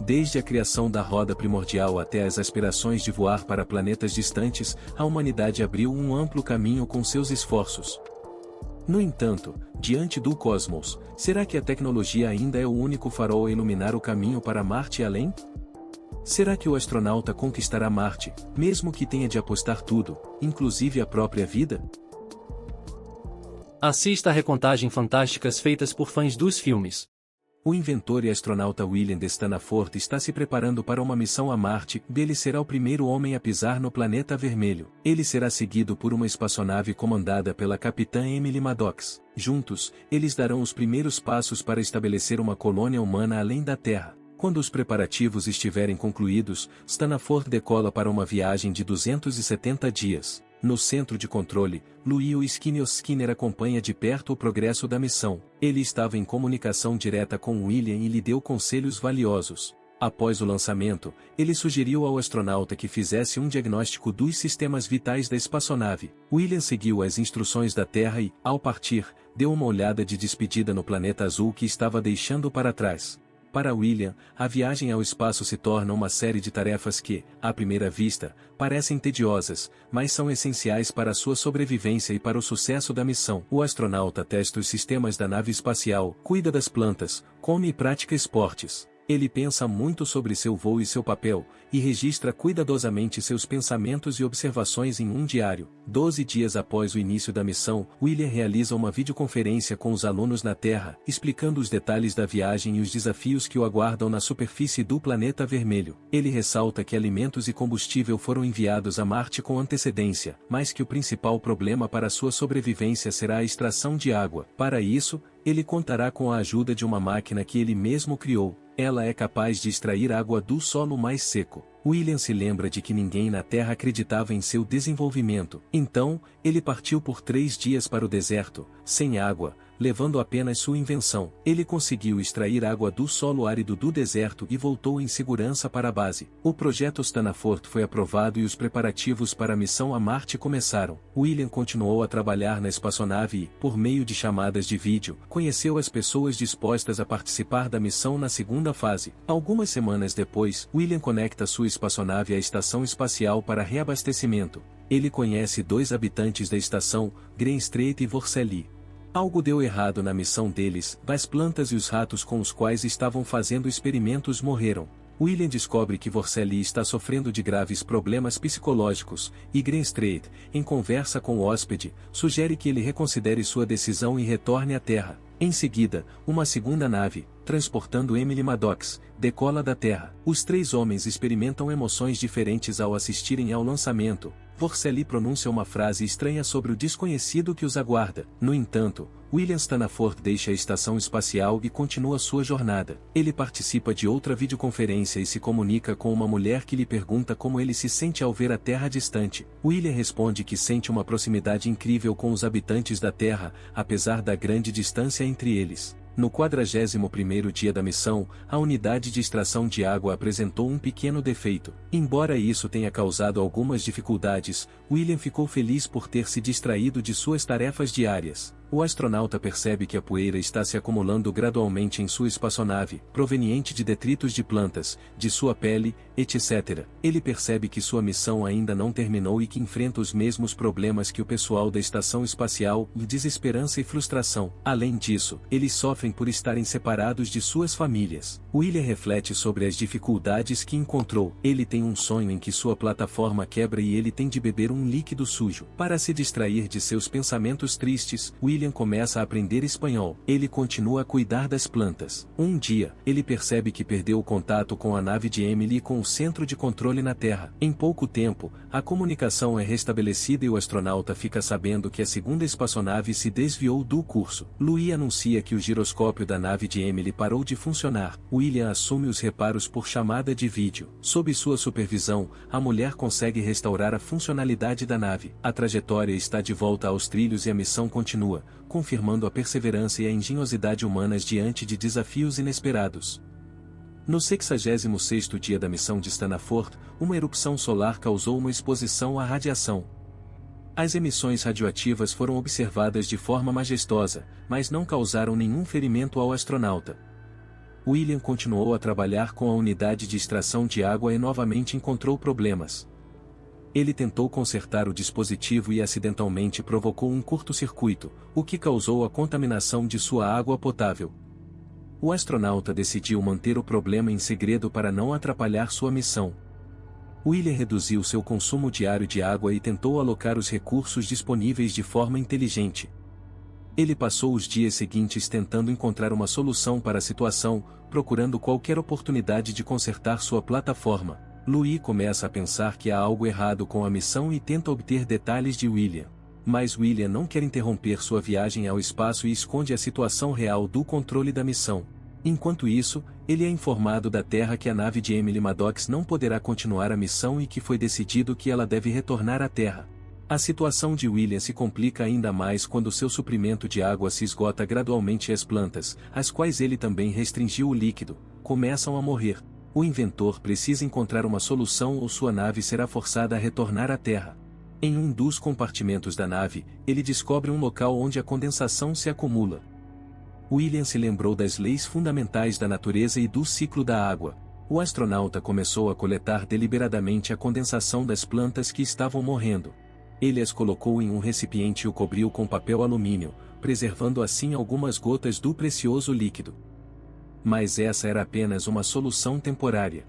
Desde a criação da roda primordial até as aspirações de voar para planetas distantes, a humanidade abriu um amplo caminho com seus esforços. No entanto, diante do cosmos, será que a tecnologia ainda é o único farol a iluminar o caminho para Marte e além? Será que o astronauta conquistará Marte, mesmo que tenha de apostar tudo, inclusive a própria vida? Assista a recontagem fantásticas feitas por fãs dos filmes. O inventor e astronauta William de Stanford está se preparando para uma missão a Marte, e ele será o primeiro homem a pisar no planeta vermelho. Ele será seguido por uma espaçonave comandada pela capitã Emily Maddox. Juntos, eles darão os primeiros passos para estabelecer uma colônia humana além da Terra. Quando os preparativos estiverem concluídos, Stanford decola para uma viagem de 270 dias. No centro de controle, Louis Skinner acompanha de perto o progresso da missão. Ele estava em comunicação direta com William e lhe deu conselhos valiosos. Após o lançamento, ele sugeriu ao astronauta que fizesse um diagnóstico dos sistemas vitais da espaçonave. William seguiu as instruções da Terra e, ao partir, deu uma olhada de despedida no planeta azul que estava deixando para trás. Para William, a viagem ao espaço se torna uma série de tarefas que, à primeira vista, parecem tediosas, mas são essenciais para a sua sobrevivência e para o sucesso da missão. O astronauta testa os sistemas da nave espacial, cuida das plantas, come e pratica esportes. Ele pensa muito sobre seu voo e seu papel, e registra cuidadosamente seus pensamentos e observações em um diário. 12 dias após o início da missão, William realiza uma videoconferência com os alunos na Terra, explicando os detalhes da viagem e os desafios que o aguardam na superfície do planeta vermelho. Ele ressalta que alimentos e combustível foram enviados a Marte com antecedência, mas que o principal problema para sua sobrevivência será a extração de água. Para isso, ele contará com a ajuda de uma máquina que ele mesmo criou. Ela é capaz de extrair água do solo mais seco. William se lembra de que ninguém na Terra acreditava em seu desenvolvimento. Então, ele partiu por 3 dias para o deserto, sem água, levando apenas sua invenção. Ele conseguiu extrair água do solo árido do deserto e voltou em segurança para a base. O projeto Stanford foi aprovado e os preparativos para a missão a Marte começaram. William continuou a trabalhar na espaçonave e, por meio de chamadas de vídeo, conheceu as pessoas dispostas a participar da missão na segunda fase. Algumas semanas depois, William conecta sua espaçonave à estação espacial para reabastecimento. Ele conhece 2 habitantes da estação, Greenstreet e Vorselli. Algo deu errado na missão deles, as plantas e os ratos com os quais estavam fazendo experimentos morreram. William descobre que Vorselli está sofrendo de graves problemas psicológicos, e Greenstreet, em conversa com o hóspede, sugere que ele reconsidere sua decisão e retorne à Terra. Em seguida, uma segunda nave, transportando Emily Maddox, decola da Terra. Os 3 homens experimentam emoções diferentes ao assistirem ao lançamento. Vorselli pronuncia uma frase estranha sobre o desconhecido que os aguarda. No entanto, William Stanford deixa a estação espacial e continua sua jornada. Ele participa de outra videoconferência e se comunica com uma mulher que lhe pergunta como ele se sente ao ver a Terra distante. William responde que sente uma proximidade incrível com os habitantes da Terra, apesar da grande distância entre eles. No 41º dia da missão, a unidade de extração de água apresentou um pequeno defeito. Embora isso tenha causado algumas dificuldades, William ficou feliz por ter se distraído de suas tarefas diárias. O astronauta percebe que a poeira está se acumulando gradualmente em sua espaçonave, proveniente de detritos de plantas, de sua pele, etc. Ele percebe que sua missão ainda não terminou e que enfrenta os mesmos problemas que o pessoal da estação espacial, desesperança e frustração. Além disso, eles sofrem por estarem separados de suas famílias. William reflete sobre as dificuldades que encontrou. Ele tem um sonho em que sua plataforma quebra e ele tem de beber um líquido sujo. Para se distrair de seus pensamentos tristes, William começa a aprender espanhol. Ele continua a cuidar das plantas. Um dia, ele percebe que perdeu o contato com a nave de Emily e com o centro de controle na Terra. Em pouco tempo, a comunicação é restabelecida e o astronauta fica sabendo que a segunda espaçonave se desviou do curso. Louis anuncia que o giroscópio da nave de Emily parou de funcionar. William assume os reparos por chamada de vídeo. Sob sua supervisão, a mulher consegue restaurar a funcionalidade da nave. A trajetória está de volta aos trilhos e a missão continua, confirmando a perseverança e a engenhosidade humanas diante de desafios inesperados. No 66º dia da missão de Stanford, uma erupção solar causou uma exposição à radiação. As emissões radioativas foram observadas de forma majestosa, mas não causaram nenhum ferimento ao astronauta. William continuou a trabalhar com a unidade de extração de água e novamente encontrou problemas. Ele tentou consertar o dispositivo e acidentalmente provocou um curto-circuito, o que causou a contaminação de sua água potável. O astronauta decidiu manter o problema em segredo para não atrapalhar sua missão. William reduziu seu consumo diário de água e tentou alocar os recursos disponíveis de forma inteligente. Ele passou os dias seguintes tentando encontrar uma solução para a situação, procurando qualquer oportunidade de consertar sua plataforma. Louis começa a pensar que há algo errado com a missão e tenta obter detalhes de William. Mas William não quer interromper sua viagem ao espaço e esconde a situação real do controle da missão. Enquanto isso, ele é informado da Terra que a nave de Emily Maddox não poderá continuar a missão e que foi decidido que ela deve retornar à Terra. A situação de William se complica ainda mais quando seu suprimento de água se esgota gradualmente e as plantas, às quais ele também restringiu o líquido, começam a morrer. O inventor precisa encontrar uma solução ou sua nave será forçada a retornar à Terra. Em um dos compartimentos da nave, ele descobre um local onde a condensação se acumula. William se lembrou das leis fundamentais da natureza e do ciclo da água. O astronauta começou a coletar deliberadamente a condensação das plantas que estavam morrendo. Ele as colocou em um recipiente e o cobriu com papel alumínio, preservando assim algumas gotas do precioso líquido. Mas essa era apenas uma solução temporária.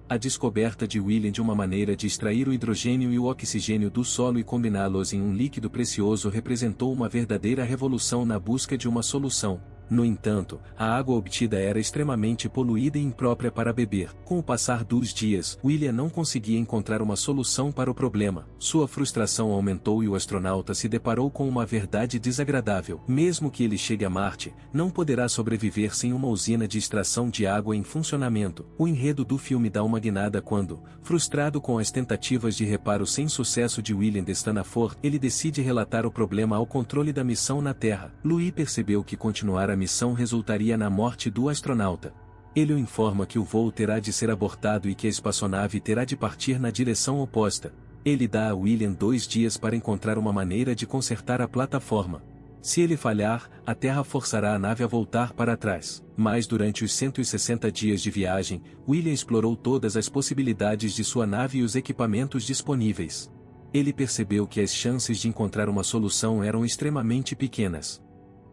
A descoberta de William de uma maneira de extrair o hidrogênio e o oxigênio do solo e combiná-los em um líquido precioso representou uma verdadeira revolução na busca de uma solução. No entanto, a água obtida era extremamente poluída e imprópria para beber. Com o passar dos dias, William não conseguia encontrar uma solução para o problema. Sua frustração aumentou e o astronauta se deparou com uma verdade desagradável. Mesmo que ele chegue a Marte, não poderá sobreviver sem uma usina de extração de água em funcionamento. O enredo do filme dá uma guinada quando, frustrado com as tentativas de reparo sem sucesso de William de Stanford, ele decide relatar o problema ao controle da missão na Terra. Louis percebeu que continuar a missão resultaria na morte do astronauta. Ele o informa que o voo terá de ser abortado e que a espaçonave terá de partir na direção oposta. Ele dá a William 2 dias para encontrar uma maneira de consertar a plataforma. Se ele falhar, a Terra forçará a nave a voltar para trás. Mas durante os 160 dias de viagem, William explorou todas as possibilidades de sua nave e os equipamentos disponíveis. Ele percebeu que as chances de encontrar uma solução eram extremamente pequenas.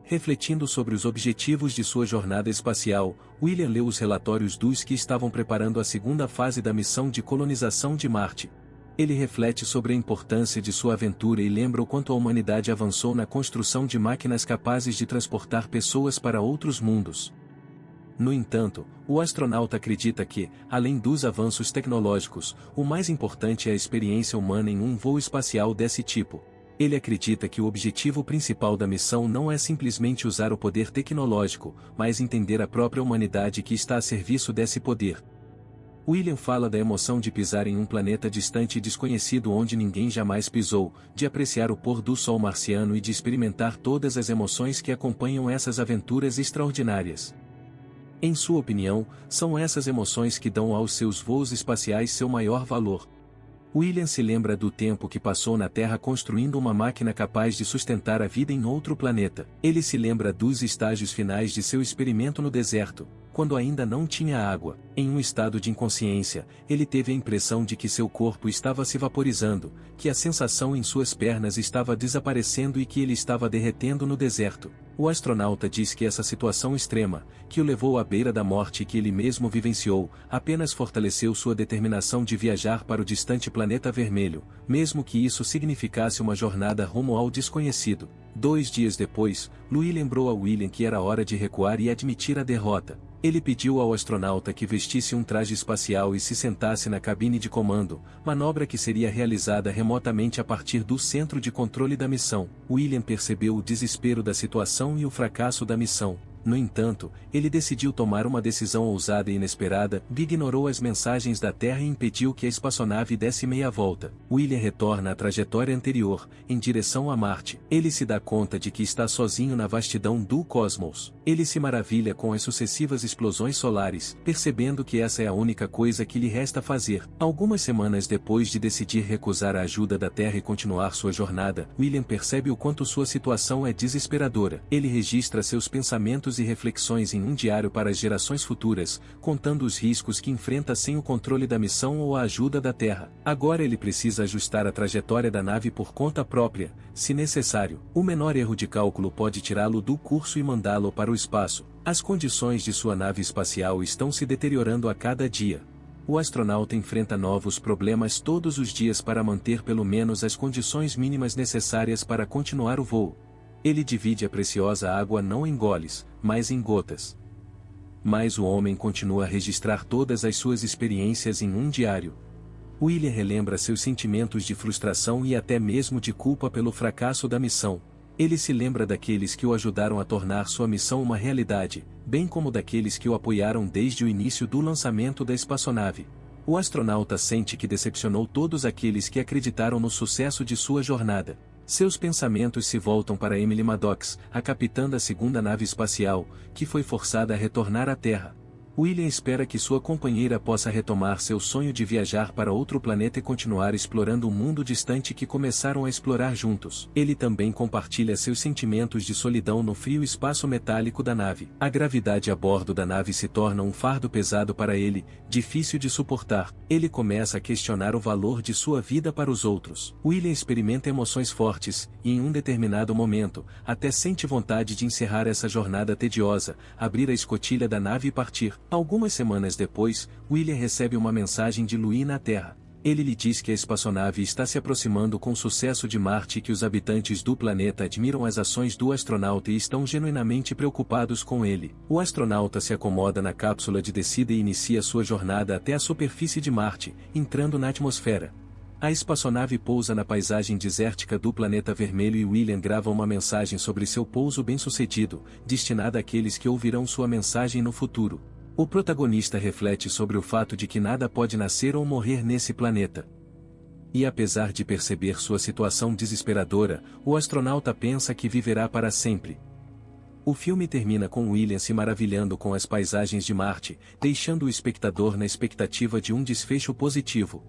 Refletindo sobre os objetivos de sua jornada espacial, William leu os relatórios dos que estavam preparando a segunda fase da missão de colonização de Marte. Ele reflete sobre a importância de sua aventura e lembra o quanto a humanidade avançou na construção de máquinas capazes de transportar pessoas para outros mundos. No entanto, o astronauta acredita que, além dos avanços tecnológicos, o mais importante é a experiência humana em um voo espacial desse tipo. Ele acredita que o objetivo principal da missão não é simplesmente usar o poder tecnológico, mas entender a própria humanidade que está a serviço desse poder. William fala da emoção de pisar em um planeta distante e desconhecido onde ninguém jamais pisou, de apreciar o pôr do sol marciano e de experimentar todas as emoções que acompanham essas aventuras extraordinárias. Em sua opinião, são essas emoções que dão aos seus voos espaciais seu maior valor. William se lembra do tempo que passou na Terra construindo uma máquina capaz de sustentar a vida em outro planeta. Ele se lembra dos estágios finais de seu experimento no deserto, quando ainda não tinha água. Em um estado de inconsciência, ele teve a impressão de que seu corpo estava se vaporizando, que a sensação em suas pernas estava desaparecendo e que ele estava derretendo no deserto. O astronauta diz que essa situação extrema, que o levou à beira da morte e que ele mesmo vivenciou, apenas fortaleceu sua determinação de viajar para o distante planeta vermelho, mesmo que isso significasse uma jornada rumo ao desconhecido. 2 dias depois, Louis lembrou a William que era hora de recuar e admitir a derrota. Ele pediu ao astronauta que vestisse um traje espacial e se sentasse na cabine de comando, manobra que seria realizada remotamente a partir do centro de controle da missão. William percebeu o desespero da situação e o fracasso da missão. No entanto, ele decidiu tomar uma decisão ousada e inesperada, ignorou as mensagens da Terra e impediu que a espaçonave desse meia volta. William retorna à trajetória anterior, em direção a Marte. Ele se dá conta de que está sozinho na vastidão do cosmos. Ele se maravilha com as sucessivas explosões solares, percebendo que essa é a única coisa que lhe resta fazer. Algumas semanas depois de decidir recusar a ajuda da Terra e continuar sua jornada, William percebe o quanto sua situação é desesperadora. Ele registra seus pensamentos pensamentos e reflexões em um diário para as gerações futuras, contando os riscos que enfrenta sem o controle da missão ou a ajuda da Terra. Agora ele precisa ajustar a trajetória da nave por conta própria, se necessário. O menor erro de cálculo pode tirá-lo do curso e mandá-lo para o espaço. As condições de sua nave espacial estão se deteriorando a cada dia. O astronauta enfrenta novos problemas todos os dias para manter pelo menos as condições mínimas necessárias para continuar o voo. Ele divide a preciosa água não em goles, mas em gotas. Mas o homem continua a registrar todas as suas experiências em um diário. William relembra seus sentimentos de frustração e até mesmo de culpa pelo fracasso da missão. Ele se lembra daqueles que o ajudaram a tornar sua missão uma realidade, bem como daqueles que o apoiaram desde o início do lançamento da espaçonave. O astronauta sente que decepcionou todos aqueles que acreditaram no sucesso de sua jornada. Seus pensamentos se voltam para Emily Maddox, a capitã da segunda nave espacial, que foi forçada a retornar à Terra. William espera que sua companheira possa retomar seu sonho de viajar para outro planeta e continuar explorando um mundo distante que começaram a explorar juntos. Ele também compartilha seus sentimentos de solidão no frio espaço metálico da nave. A gravidade a bordo da nave se torna um fardo pesado para ele, difícil de suportar. Ele começa a questionar o valor de sua vida para os outros. William experimenta emoções fortes, e em um determinado momento, até sente vontade de encerrar essa jornada tediosa, abrir a escotilha da nave e partir. Algumas semanas depois, William recebe uma mensagem de Louis na Terra. Ele lhe diz que a espaçonave está se aproximando com sucesso de Marte e que os habitantes do planeta admiram as ações do astronauta e estão genuinamente preocupados com ele. O astronauta se acomoda na cápsula de descida e inicia sua jornada até a superfície de Marte, entrando na atmosfera. A espaçonave pousa na paisagem desértica do planeta vermelho e William grava uma mensagem sobre seu pouso bem-sucedido, destinada àqueles que ouvirão sua mensagem no futuro. O protagonista reflete sobre o fato de que nada pode nascer ou morrer nesse planeta. E apesar de perceber sua situação desesperadora, o astronauta pensa que viverá para sempre. O filme termina com William se maravilhando com as paisagens de Marte, deixando o espectador na expectativa de um desfecho positivo.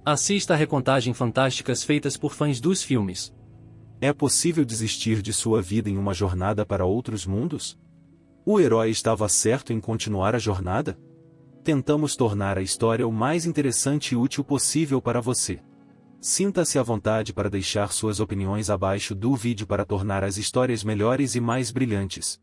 Assista a recontagem fantásticas feitas por fãs dos filmes. É possível desistir de sua vida em uma jornada para outros mundos? O herói estava certo em continuar a jornada? Tentamos tornar a história o mais interessante e útil possível para você. Sinta-se à vontade para deixar suas opiniões abaixo do vídeo para tornar as histórias melhores e mais brilhantes.